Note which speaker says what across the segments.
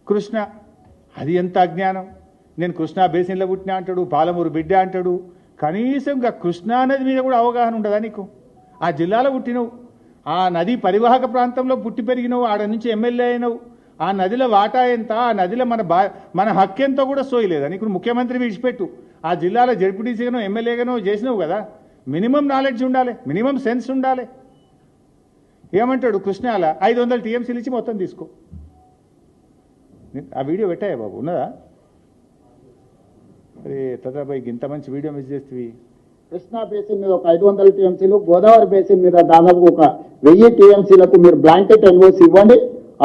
Speaker 1: కృష్ణ అది ఎంత అజ్ఞానం. నేను కృష్ణా బేసిన్లో పుట్టినా అంటాడు, పాలమూరు బిడ్డ అంటాడు. కనీసం ఇంకా కృష్ణా నది మీద కూడా అవగాహన ఉండదా నీకు? ఆ జిల్లాలో పుట్టినవు, ఆ నది పరివాహక ప్రాంతంలో పుట్టి పెరిగినవు, ఆడ నుంచి ఎమ్మెల్యే అయినవు. ఆ నదిలో వాటా ఎంత, ఆ నదిలో మన హక్కు ఎంతో కూడా సోయలేదా నీకు? ముఖ్యమంత్రి విడిచిపెట్టు, ఆ జిల్లాలో జడ్పీటీసీగానో ఎమ్మెల్యేగానో చేసినావు కదా. మినిమం నాలెడ్జ్ ఉండాలి, మినిమం సెన్స్ ఉండాలి. ఏమంటాడు కృష్ణాల 500 టీఎంసీలు ఇచ్చి మొత్తం తీసుకో. ఆ వీడియో పెట్టాయా బాబు, ఉన్నదా? అరే తదాబాయి ఇంత మంచి వీడియో మిస్ చేస్తేవి.
Speaker 2: కృష్ణా బేసిన్ మీద ఒక 500 టీఎంసీలు, గోదావరి బేసిన్ మీద దాదాపు ఒక 1000 టీఎంసీలకు మీరు బ్లాంకెట్ ఎన్ఓసి ఇవ్వండి.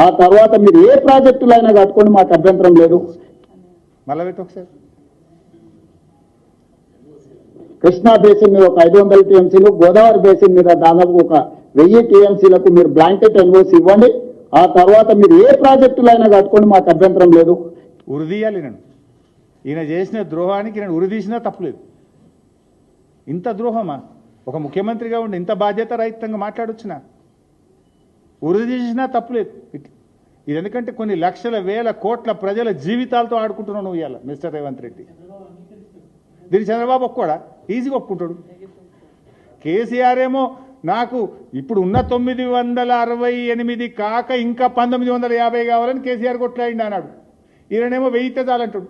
Speaker 2: ఆ తర్వాత మీరు ఏ ప్రాజెక్టులు అయినా కట్టుకోండి, మాకు అభ్యంతరం లేదు.
Speaker 1: మళ్ళా పెట్టు ఒకసారి.
Speaker 2: కృష్ణా బేసిన్ మీద ఒక 500 టీఎంసీలు, గోదావరి బేసిన్ మీద దాదాపు ఒక 1000 టీఎంసీలకు మీరు బ్లాంకెట్ ఎన్ఓసి ఇవ్వండి. ఆ తర్వాత మీరు ఏ ప్రాజెక్టులు అయినా కట్టుకోండి, మాకు అభ్యంతరం లేదు.
Speaker 1: ఉరిదీయాలి నన్ను. ఈయన చేసిన ద్రోహానికి నేను ఉరిదీసినా తప్పులేదు. ఇంత ద్రోహమా? ఒక ముఖ్యమంత్రిగా ఉండి ఇంత బాధ్యత రహితంగా మాట్లాడొచ్చునా? ఉరిదీసినా తప్పులేదు. ఇది ఎందుకంటే కొన్ని లక్షల వేల కోట్ల ప్రజల జీవితాలతో ఆడుకుంటున్నావు నువ్వు ఇవాళ మిస్టర్ రేవంత్ రెడ్డి. దీన్ని చంద్రబాబు ఒక్కడా ఈజీగా ఒప్పుకుంటాడు. కేసీఆర్ ఏమో నాకు ఇప్పుడు ఉన్న 968 కాక ఇంకా 1950 కావాలని కేసీఆర్ కొట్లాడిండి అన్నాడు. ఈయనేమో 1000 చాలంటాడు.